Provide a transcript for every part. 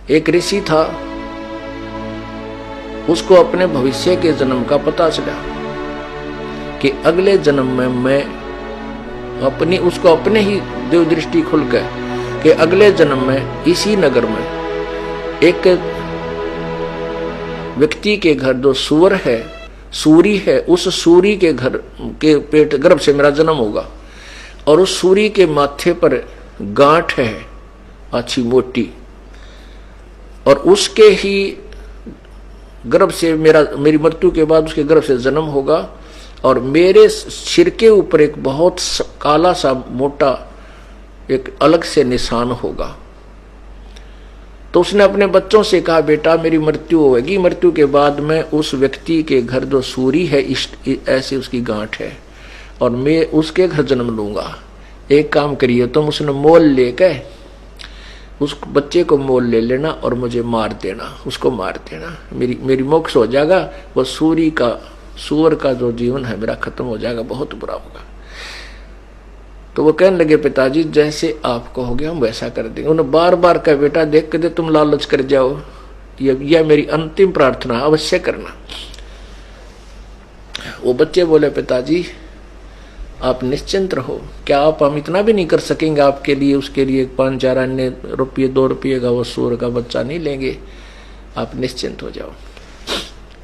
एक ऋषि था, उसको अपने भविष्य के जन्म का पता चला कि अगले जन्म में मैं उसको अपने ही देव दृष्टि खुल गए कि अगले जन्म में इसी नगर में एक व्यक्ति के घर जो सूर है, सूरी है, उस सूरी के घर के पेट गर्भ से मेरा जन्म होगा और उस सूरी के माथे पर गांठ है अच्छी मोटी, और उसके ही गर्भ से मेरी मृत्यु के बाद उसके गर्भ से जन्म होगा और मेरे सिर के ऊपर एक बहुत काला सा मोटा एक अलग से निशान होगा। तो उसने अपने बच्चों से कहा, बेटा मेरी मृत्यु होगी, मृत्यु के बाद मैं उस व्यक्ति के घर जो सूरी है ऐसे उसकी गांठ है और मैं उसके घर जन्म लूंगा। एक काम करिए तुम, उसने मोल लेके उस बच्चे को मोल ले लेना और मुझे मार देना, उसको मार देना, मेरी मोक्ष हो जाएगा, वो सूअर का जो जीवन है मेरा खत्म हो जाएगा, बहुत बुरा होगा। तो वो कहने लगे, पिताजी जैसे आप कहोगे हम वैसा कर देंगे। उन्होंने बार बार कहा, बेटा देख के तुम लालच कर जाओ, यह मेरी अंतिम प्रार्थना अवश्य करना। वो बच्चे बोले, पिताजी आप निश्चिंत रहो, क्या आप हम इतना भी नहीं कर सकेंगे आपके लिए, उसके लिए 5-4 अन्य रुपये 2 रुपये का वो सूअर का बच्चा नहीं लेंगे, आप निश्चिंत हो जाओ।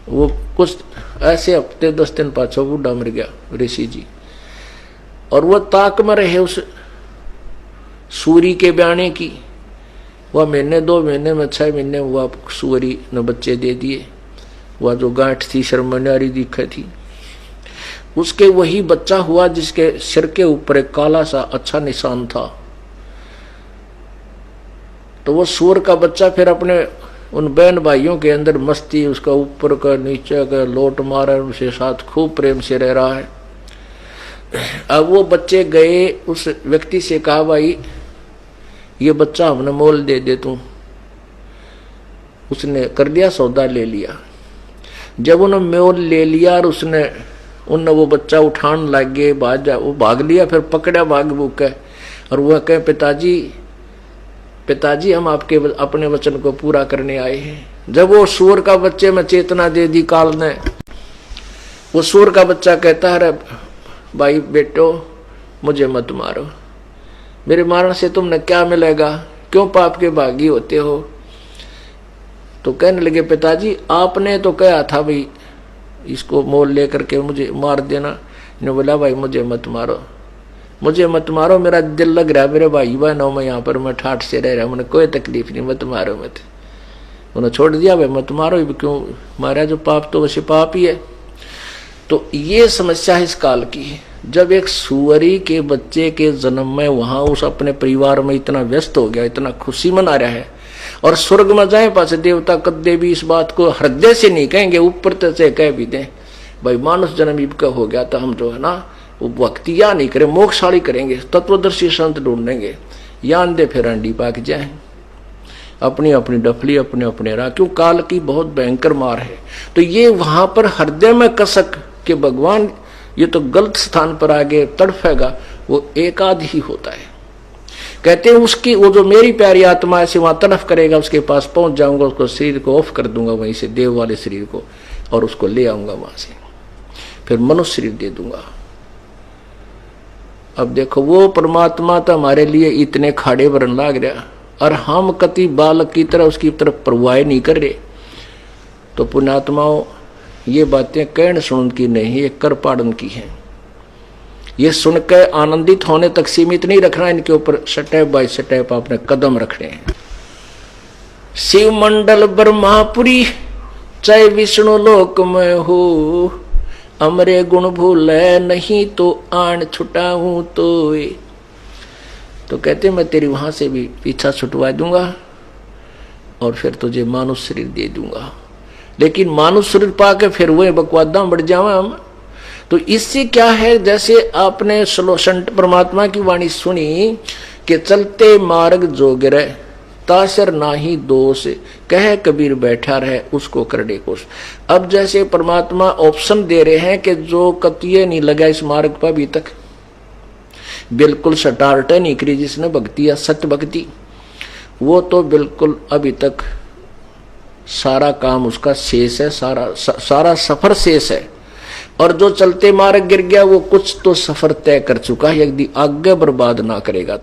वो कुछ ऐसे हफ्ते 10 दिन पाछो बूढ़ा मर गया ऋषि जी, और वो ताक में रहे उस सूरी के ब्याने की। वह महीने 2 महीने में 6 महीने हुआ सूरी ने बच्चे दे दिए। वह जो गांठ थी शर्मन्यारी दिखे थी, उसके वही बच्चा हुआ जिसके सिर के ऊपर एक काला सा अच्छा निशान था। तो वो सूर का बच्चा फिर अपने उन बहन भाइयों के अंदर मस्ती, उसका ऊपर का नीचे का लोट मारा, उनसे साथ खूब प्रेम से रह रहा है। अब वो बच्चे गए उस व्यक्ति से कहा, भाई ये बच्चा हमने मोल दे दे तू। उसने कर दिया, सौदा ले लिया। जब उन्होंने मोल ले लिया और उनने वो बच्चा उठान लग गए, वो भाग लिया, फिर पकड़ा भाग भूख है, और वह कहे, पिताजी हम आपके अपने वचन को पूरा करने आए हैं। जब वो सूअर का बच्चे में चेतना दे दी काल ने, वो सूअर का बच्चा कहता है, भाई बेटो मुझे मत मारो, मेरे मारने से तुमने क्या मिलेगा, क्यों पाप के भागी होते हो। तो कहने लगे, पिताजी आपने तो कहा था भाई इसको मोल लेकर के मुझे मार देना। ने बोला, भाई मुझे मत मारो, मेरा दिल लग रहा है मेरे भाई बहनों में, यहाँ पर मैं ठाठ से रह रहा हूँ, मुझे कोई तकलीफ नहीं, मत मारो मत। उन्होंने छोड़ दिया, भाई मत मारो, क्यों मारा, जो पाप तो वैसे पाप ही है। तो ये समस्या इस काल की है। जब एक सुअरी के बच्चे के जन्म में वहां उस अपने परिवार में इतना व्यस्त हो गया, इतना खुशी मना रहा है, और स्वर्ग में जाए पास देवता कदे भी इस बात को हृदय से नहीं कहेंगे, ऊपर से कह भी दें भाई मानुष जन्म इनका हो गया, तो हम जो है ना वो भक्तिया नहीं करें, मोक्षशाली करेंगे, तत्वदर्शी संत ढूंढेंगे, यान दे फिर अंडी पाक जाए, अपनी अपनी डफली अपने अपने राह, क्यों काल की बहुत भयंकर मार है। तो ये वहां पर हृदय में कसक कि भगवान ये तो गलत स्थान पर आगे तड़फेगा, वो एकाध ही होता है। कहते हैं उसकी वो जो मेरी प्यारी आत्मा ऐसे वहां तड़फ करेगा, उसके पास पहुंच जाऊंगा, उसको शरीर को ऑफ कर दूंगा वहीं से, देव वाले शरीर को, और उसको ले आऊंगा वहां से, फिर मनुष्य शरीर दे दूंगा। अब देखो वो परमात्मा तो हमारे लिए इतने खाड़े भरन लाग रहा, और हम कति बालक की तरह उसकी तरफ परवाह नहीं कर रहे। तो पुण्यात्माओं ये बातें कहन सुन की नहीं, ये कर पाड़न की है। ये सुनकर आनंदित होने तक सीमित नहीं रखना, इनके ऊपर स्टेप बाय स्टेप आपने कदम रखने हैं। शिव मंडल ब्रह्मापुरी चाहे विष्णु लोक में हो, अमरे गुण भूले नहीं तो आन छुटाऊं तो कहते मैं तेरी वहां से भी पीछा छुटवा दूंगा और फिर तुझे मानुष शरीर दे दूंगा। लेकिन मानुष शरीर पाके फिर वही बकवादा बढ़ जावा हम। तो इससे क्या है, जैसे आपने संत परमात्मा की वाणी सुनी कि चलते मार्ग जोगिर तासर नाही दोष, कह कबीर बैठा रहे उसको करने कोश। अब जैसे परमात्मा ऑप्शन दे रहे हैं कि जो कतिये नहीं लगा इस मार्ग पर अभी तक, बिल्कुल स्टार्ट नहीं करी जिसने भक्ति या सत्य भक्ति, वो तो बिल्कुल अभी तक सारा काम उसका शेष है, सारा सफर शेष है। और जो चलते मार्ग गिर गया वो कुछ तो सफर तय कर चुका है, यदि आगे बर्बाद ना करेगा तो।